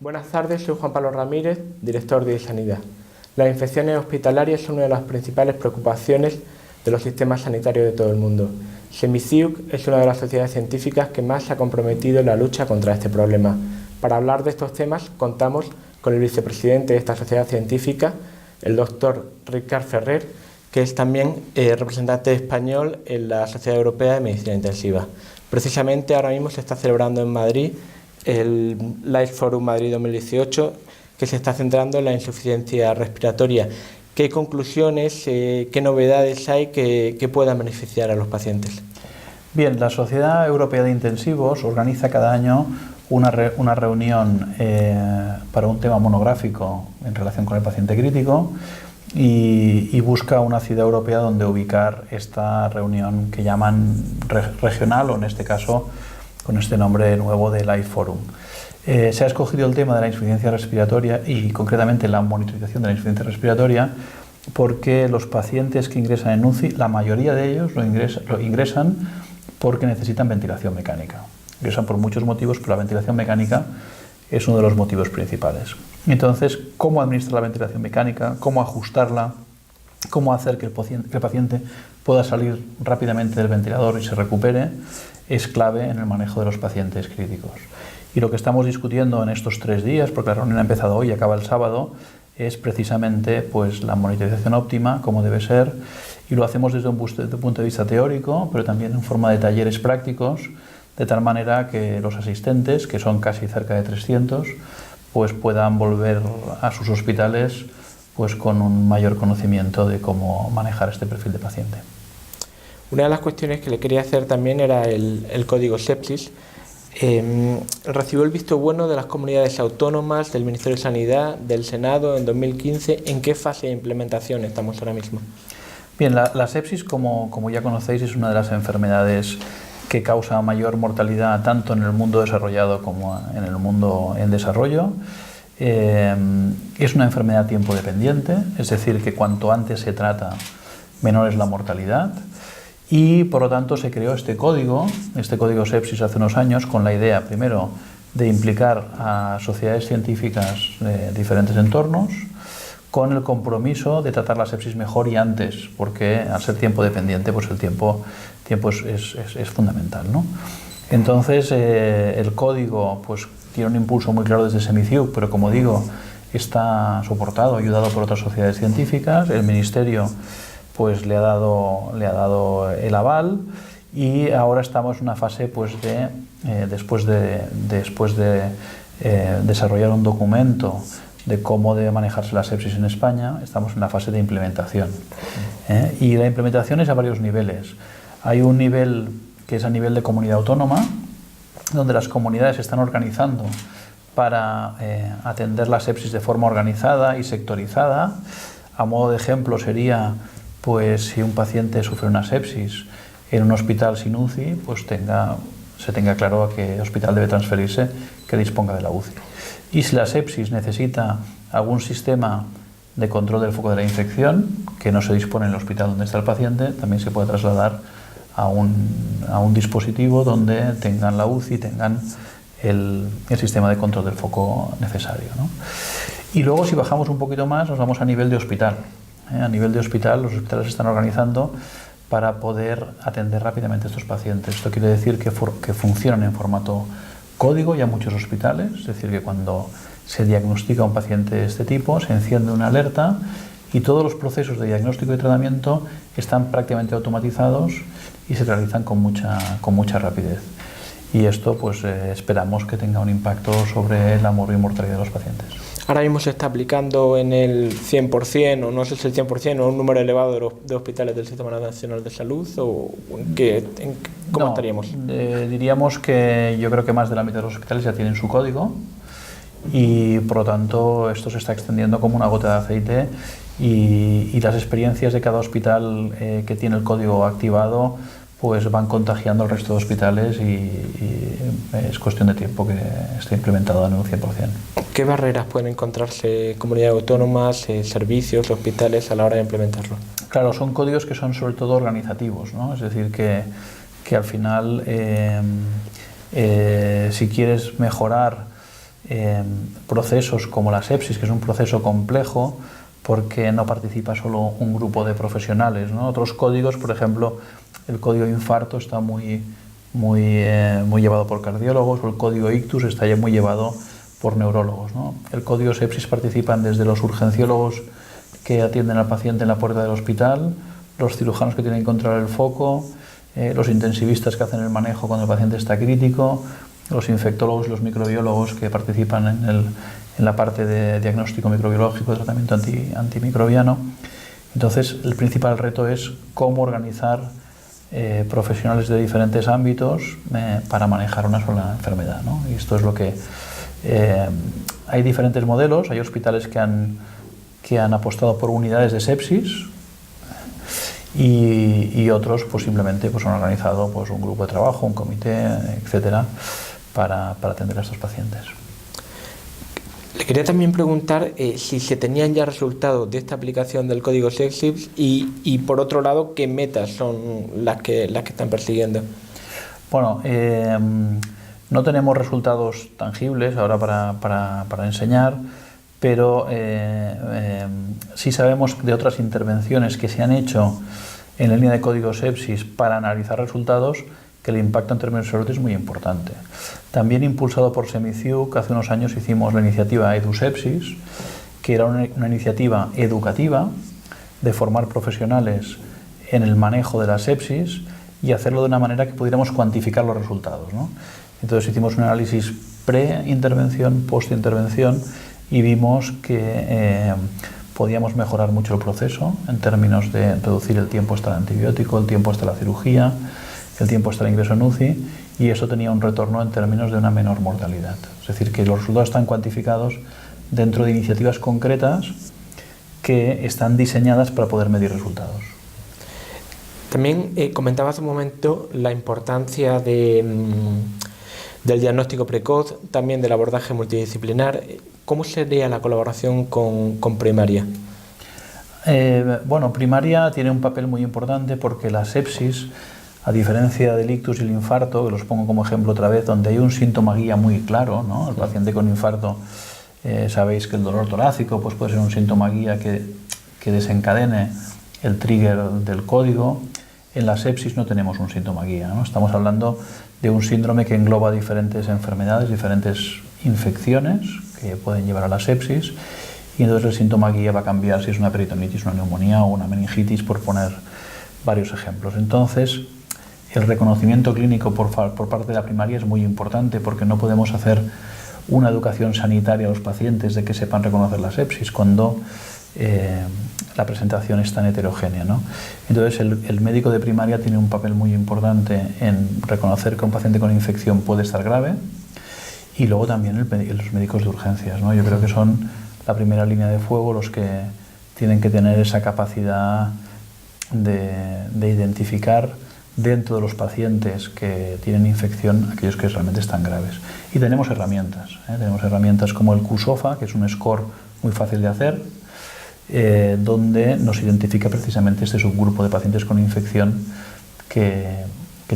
Buenas tardes, soy Juan Pablo Ramírez, director de Sanidad. Las infecciones hospitalarias son una de las principales preocupaciones de los sistemas sanitarios de todo el mundo. SEMICIUC es una de las sociedades científicas que más se ha comprometido en la lucha contra este problema. Para hablar de estos temas contamos con el vicepresidente de esta sociedad científica, el doctor Ricard Ferrer, que es también representante español en la Sociedad Europea de Medicina Intensiva. Precisamente ahora mismo se está celebrando en Madrid el Life Forum Madrid 2018, que se está centrando en la insuficiencia respiratoria. ¿Qué conclusiones, qué novedades hay que puedan beneficiar a los pacientes? Bien, la Sociedad Europea de Intensivos organiza cada año una reunión para un tema monográfico en relación con el paciente crítico y busca una ciudad europea donde ubicar esta reunión que llaman regional, o en este caso con este nombre nuevo de Life Forum. Se ha escogido el tema de la insuficiencia respiratoria y concretamente la monitorización de la insuficiencia respiratoria porque los pacientes que ingresan en UCI, la mayoría de ellos lo ingresan porque necesitan ventilación mecánica. Ingresan por muchos motivos, pero la ventilación mecánica es uno de los motivos principales. Entonces, ¿cómo administrar la ventilación mecánica? ¿Cómo ajustarla? ¿Cómo hacer que el paciente pueda salir rápidamente del ventilador y se recupere? Es clave en el manejo de los pacientes críticos. Y lo que estamos discutiendo en estos 3 días, porque la reunión ha empezado hoy y acaba el sábado, es precisamente pues, la monitorización óptima, como debe ser, y lo hacemos desde un punto de vista teórico, pero también en forma de talleres prácticos, de tal manera que los asistentes, que son casi cerca de 300, pues puedan volver a sus hospitales pues, con un mayor conocimiento de cómo manejar este perfil de paciente. Una de las cuestiones que le quería hacer también era el código sepsis. Recibió el visto bueno de las comunidades autónomas, del Ministerio de Sanidad, del Senado en 2015. ¿En qué fase de implementación estamos ahora mismo? Bien, la sepsis, como ya conocéis, es una de las enfermedades que causa mayor mortalidad tanto en el mundo desarrollado como en el mundo en desarrollo. Es una enfermedad tiempo dependiente, es decir, que cuanto antes se trata, menor es la mortalidad. Y por lo tanto se creó este código sepsis hace unos años con la idea, primero, de implicar a sociedades científicas de diferentes entornos con el compromiso de tratar la sepsis mejor y antes, porque al ser tiempo dependiente, pues el tiempo es fundamental, ¿no? Entonces el código pues, tiene un impulso muy claro desde SEMICIUC, pero como digo, está soportado, ayudado por otras sociedades científicas. El Ministerio pues le ha dado el aval y ahora estamos en una fase pues después de desarrollar un documento de cómo debe manejarse la sepsis en España, estamos en la fase de implementación. Y la implementación es a varios niveles. Hay un nivel que es a nivel de comunidad autónoma, donde las comunidades se están organizando para atender la sepsis de forma organizada y sectorizada. A modo de ejemplo sería pues si un paciente sufre una sepsis en un hospital sin UCI, pues se tenga claro a qué hospital debe transferirse, que disponga de la UCI. Y si la sepsis necesita algún sistema de control del foco de la infección, que no se dispone en el hospital donde está el paciente, también se puede trasladar a un dispositivo donde tengan la UCI, tengan el sistema de control del foco necesario, ¿no? Y luego, si bajamos un poquito más, nos vamos a nivel de hospital. A nivel de hospital, los hospitales se están organizando para poder atender rápidamente a estos pacientes. Esto quiere decir que funcionan en formato código ya muchos hospitales, es decir, que cuando se diagnostica un paciente de este tipo, se enciende una alerta y todos los procesos de diagnóstico y tratamiento están prácticamente automatizados y se realizan con mucha rapidez. Y esto pues esperamos que tenga un impacto sobre la mortalidad de los pacientes. Ahora mismo se está aplicando en el 100%, o no sé si el 100%, o un número elevado de hospitales del Sistema Nacional de Salud, o ¿cómo estaríamos? Diríamos que yo creo que más de la mitad de los hospitales ya tienen su código y por lo tanto esto se está extendiendo como una gota de aceite y las experiencias de cada hospital que tiene el código activado pues van contagiando al resto de hospitales y es cuestión de tiempo que esté implementado en un 100%. ¿Qué barreras pueden encontrarse comunidades autónomas, servicios, hospitales a la hora de implementarlo? Claro, son códigos que son sobre todo organizativos, ¿no? Es decir, que al final si quieres mejorar procesos como la sepsis, que es un proceso complejo porque no participa solo un grupo de profesionales, ¿no? Otros códigos, por ejemplo, el código de infarto está muy llevado por cardiólogos, o el código ictus está ya muy llevado por neurólogos, ¿no? El código sepsis participan desde los urgenciólogos que atienden al paciente en la puerta del hospital, los cirujanos que tienen que controlar el foco, los intensivistas que hacen el manejo cuando el paciente está crítico, los infectólogos y los microbiólogos que participan en la parte de diagnóstico microbiológico, de tratamiento antimicrobiano. Entonces, el principal reto es cómo organizar profesionales de diferentes ámbitos para manejar una sola enfermedad, ¿no? Y esto es lo que... hay diferentes modelos, hay hospitales que han apostado por unidades de sepsis y otros pues simplemente pues, han organizado pues, un grupo de trabajo, un comité, etcétera, para atender a estos pacientes. Le quería también preguntar si se tenían ya resultados de esta aplicación del código sepsis y por otro lado, ¿qué metas son las que están persiguiendo? Bueno, no tenemos resultados tangibles ahora para enseñar, pero sí sabemos de otras intervenciones que se han hecho en la línea de código sepsis para analizar resultados que el impacto en términos de salud es muy importante. También impulsado por Semiciuc, hace unos años hicimos la iniciativa EduSepsis, que era una iniciativa educativa de formar profesionales en el manejo de la sepsis y hacerlo de una manera que pudiéramos cuantificar los resultados, ¿no? Entonces hicimos un análisis pre-intervención, post-intervención y vimos que podíamos mejorar mucho el proceso en términos de reducir el tiempo hasta el antibiótico, el tiempo hasta la cirugía, el tiempo hasta el ingreso en UCI, y eso tenía un retorno en términos de una menor mortalidad. Es decir, que los resultados están cuantificados dentro de iniciativas concretas que están diseñadas para poder medir resultados. También comentaba hace un momento la importancia del diagnóstico precoz, también del abordaje multidisciplinar. ¿Cómo sería la colaboración con primaria? Bueno, primaria tiene un papel muy importante porque la sepsis, a diferencia del ictus y el infarto, que los pongo como ejemplo otra vez, donde hay un síntoma guía muy claro, ¿no? El paciente con infarto, sabéis que el dolor torácico pues puede ser un síntoma guía que desencadene el trigger del código. En la sepsis no tenemos un síntoma guía, ¿no? Estamos hablando de un síndrome que engloba diferentes enfermedades, diferentes infecciones que pueden llevar a la sepsis, y entonces el síntoma guía va a cambiar si es una peritonitis, una neumonía o una meningitis, por poner varios ejemplos. Entonces, el reconocimiento clínico por parte de la primaria es muy importante porque no podemos hacer una educación sanitaria a los pacientes de que sepan reconocer la sepsis cuando la presentación es tan heterogénea, ¿no? Entonces el médico de primaria tiene un papel muy importante en reconocer que un paciente con infección puede estar grave, y luego también los médicos de urgencias, ¿no? Yo creo que son la primera línea de fuego los que tienen que tener esa capacidad de identificar dentro de los pacientes que tienen infección aquellos que realmente están graves. Y tenemos herramientas, tenemos herramientas como el QSOFA, que es un score muy fácil de hacer, donde nos identifica precisamente este subgrupo de pacientes con infección que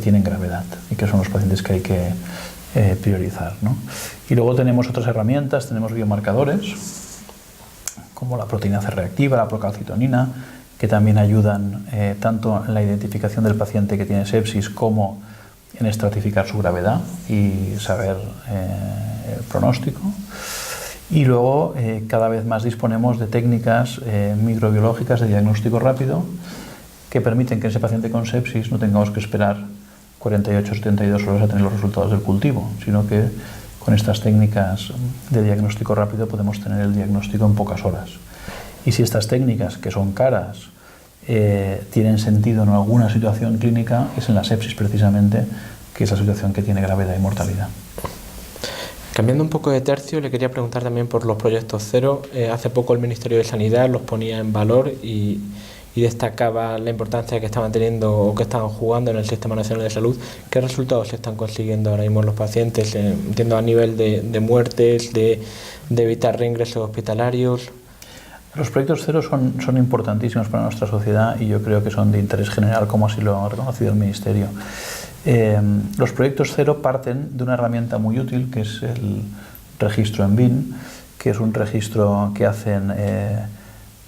tienen gravedad y que son los pacientes que hay que priorizar, ¿no? Y luego tenemos otras herramientas, tenemos biomarcadores como la proteína C reactiva, la procalcitonina, que también ayudan tanto en la identificación del paciente que tiene sepsis como en estratificar su gravedad y saber el pronóstico. Y luego cada vez más disponemos de técnicas microbiológicas de diagnóstico rápido que permiten que ese paciente con sepsis no tengamos que esperar 48 o 72 horas a tener los resultados del cultivo, sino que con estas técnicas de diagnóstico rápido podemos tener el diagnóstico en pocas horas. Y si estas técnicas, que son caras, tienen sentido en alguna situación clínica, es en la sepsis precisamente, que es la situación que tiene gravedad y mortalidad. Cambiando un poco de tercio, le quería preguntar también por los proyectos cero. Hace poco el Ministerio de Sanidad los ponía en valor y destacaba la importancia que estaban teniendo o que estaban jugando en el Sistema Nacional de Salud. ¿Qué resultados se están consiguiendo ahora mismo los pacientes? Entiendo a nivel de muertes, de evitar reingresos hospitalarios. Los proyectos cero son importantísimos para nuestra sociedad y yo creo que son de interés general, como así lo ha reconocido el Ministerio. Los proyectos cero parten de una herramienta muy útil que es el registro en BIN, que es un registro que hacen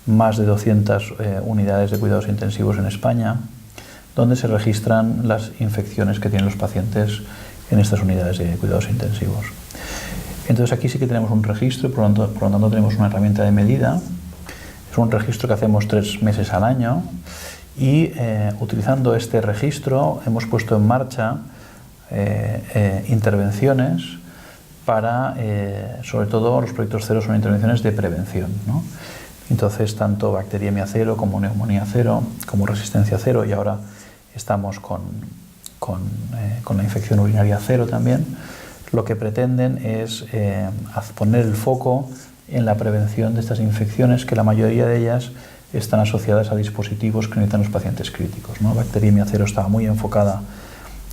más de 200 unidades de cuidados intensivos en España, donde se registran las infecciones que tienen los pacientes en estas unidades de cuidados intensivos. Entonces aquí sí que tenemos un registro y por lo tanto tenemos una herramienta de medida. Es un registro que hacemos 3 meses al año y utilizando este registro hemos puesto en marcha intervenciones para, sobre todo los proyectos cero son intervenciones de prevención, ¿no? Entonces tanto bacteriemia cero como neumonía cero, como resistencia cero y ahora estamos con la infección urinaria cero también, lo que pretenden es poner el foco en la prevención de estas infecciones, que la mayoría de ellas están asociadas a dispositivos que necesitan los pacientes críticos, ¿no? Bacteriemia cero estaba muy enfocada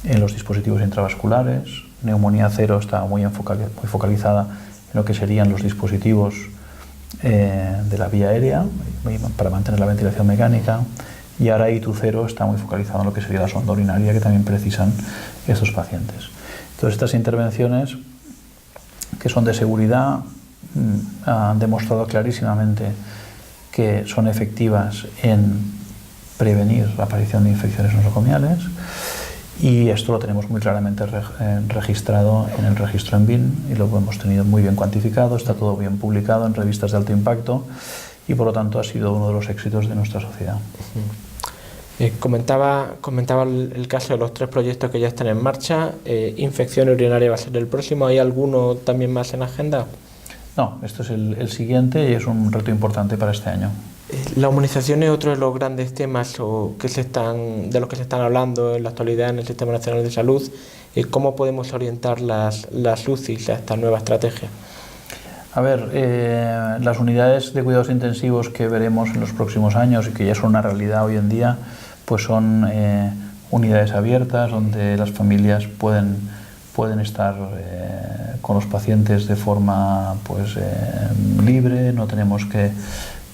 en los dispositivos intravasculares, neumonía cero estaba muy focalizada en lo que serían los dispositivos de la vía aérea para mantener la ventilación mecánica, y ahora ITU0 está muy focalizado en lo que sería la sonda urinaria, que también precisan estos pacientes. Entonces estas intervenciones, que son de seguridad, han demostrado clarísimamente que son efectivas en prevenir la aparición de infecciones nosocomiales, y esto lo tenemos muy claramente registrado en el registro en BIN y lo hemos tenido muy bien cuantificado, está todo bien publicado en revistas de alto impacto y por lo tanto ha sido uno de los éxitos de nuestra sociedad. Comentaba el caso de los 3 proyectos que ya están en marcha. Infección urinaria va a ser el próximo. ¿Hay alguno también más en agenda? No, esto es el siguiente y es un reto importante para este año. La humanización es otro de los grandes temas de los que se están hablando en la actualidad en el Sistema Nacional de Salud. ¿Cómo podemos orientar las UCIs a esta nueva estrategia? A ver, las unidades de cuidados intensivos que veremos en los próximos años y que ya son una realidad hoy en día, pues son unidades abiertas donde las familias pueden estar con los pacientes de forma libre, no tenemos que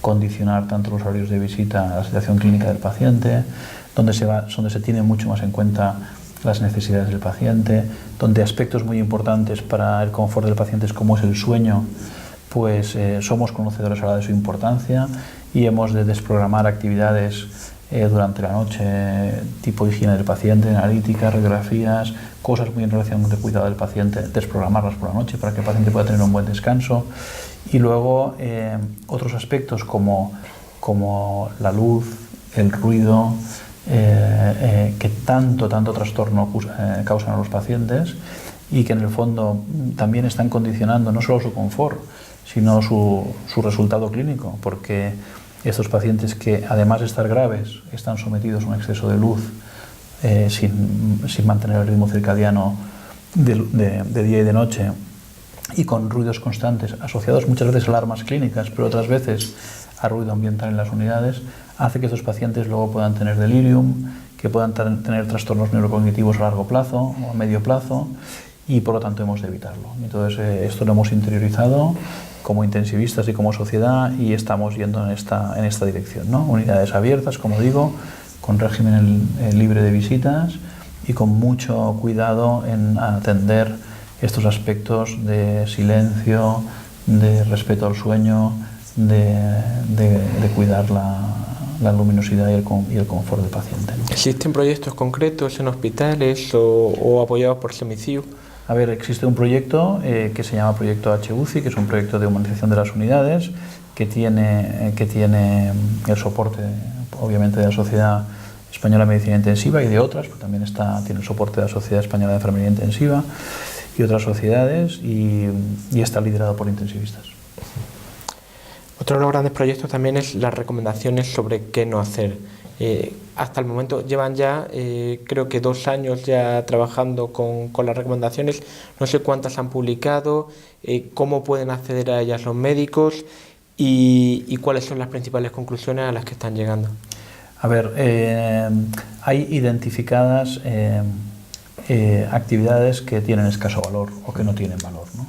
condicionar tanto los horarios de visita a la situación clínica del paciente, donde se tiene mucho más en cuenta las necesidades del paciente, donde aspectos muy importantes para el confort del paciente como es el sueño, pues somos conocedores ahora de su importancia y hemos de desprogramar actividades durante la noche, tipo higiene del paciente, analítica, radiografías, cosas muy en relación con el cuidado del paciente, desprogramarlas por la noche para que el paciente pueda tener un buen descanso. Y luego otros aspectos como la luz, el ruido, que tanto trastorno causan a los pacientes y que en el fondo también están condicionando no solo su confort, sino su resultado clínico, porque estos pacientes que además de estar graves están sometidos a un exceso de luz sin mantener el ritmo circadiano de día y de noche y con ruidos constantes asociados muchas veces a alarmas clínicas, pero otras veces a ruido ambiental en las unidades, hace que estos pacientes luego puedan tener delirium, que puedan tener trastornos neurocognitivos a largo plazo o a medio plazo, y por lo tanto hemos de evitarlo. Entonces esto lo hemos interiorizado como intensivistas y como sociedad y estamos yendo en esta dirección, ¿no? Unidades abiertas, como digo, con régimen libre de visitas y con mucho cuidado en atender estos aspectos de silencio, de respeto al sueño, de cuidar la luminosidad y el confort del paciente, ¿no? ¿Existen proyectos concretos en hospitales o apoyados por SEMICIU? A ver, existe un proyecto que se llama Proyecto HUCI, que es un proyecto de humanización de las unidades, que tiene el soporte, obviamente, de la Sociedad Española de Medicina Intensiva y de otras, pero también tiene el soporte de la Sociedad Española de Enfermería Intensiva y otras sociedades, y está liderado por intensivistas. Otro de los grandes proyectos también es las recomendaciones sobre qué no hacer. Hasta el momento llevan ya, creo que 2 años ya trabajando con las recomendaciones. No sé cuántas han publicado, cómo pueden acceder a ellas los médicos y cuáles son las principales conclusiones a las que están llegando. A ver, hay identificadas actividades que tienen escaso valor o que no tienen valor, ¿no?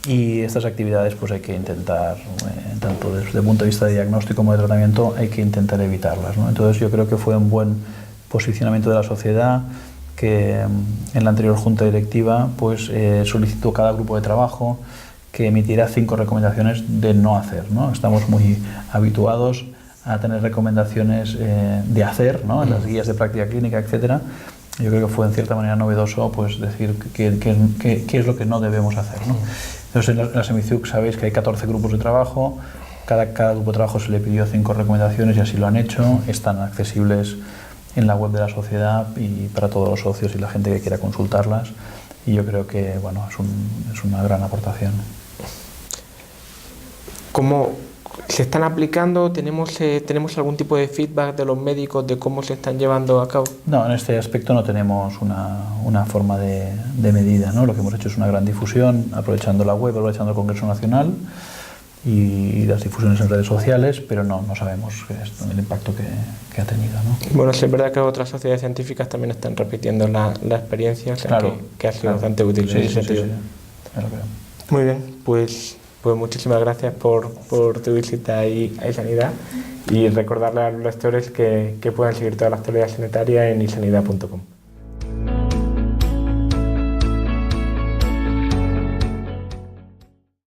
Y estas actividades pues hay que intentar, tanto desde el punto de vista de diagnóstico como de tratamiento, hay que intentar evitarlas, ¿no? Entonces yo creo que fue un buen posicionamiento de la sociedad que en la anterior junta directiva pues solicitó cada grupo de trabajo que emitiera 5 recomendaciones de no hacer, ¿no? Estamos muy habituados a tener recomendaciones de hacer, ¿no? En las guías de práctica clínica, etcétera. Yo creo que fue en cierta manera novedoso pues decir qué es lo que no debemos hacer, ¿no? Entonces en la SEMICIUC sabéis que hay 14 grupos de trabajo, cada grupo de trabajo se le pidió 5 recomendaciones y así lo han hecho, están accesibles en la web de la sociedad y para todos los socios y la gente que quiera consultarlas, y yo creo que bueno, es una gran aportación. ¿Cómo se están aplicando? ¿Tenemos algún tipo de feedback de los médicos de cómo se están llevando a cabo? No, en este aspecto no tenemos una forma de medida, ¿no? Lo que hemos hecho es una gran difusión, aprovechando la web, aprovechando el Congreso Nacional y las difusiones en redes sociales, pero no sabemos el impacto que ha tenido, ¿no? Bueno, sí es verdad que otras sociedades científicas también están repitiendo la experiencia, o sea, claro, que ha sido bastante útil en ese sentido. Sí, claro. Muy bien, pues muchísimas gracias por tu visita ahí a iSanidad, y recordarle a los lectores que puedan seguir toda la actualidad sanitaria en isanidad.com.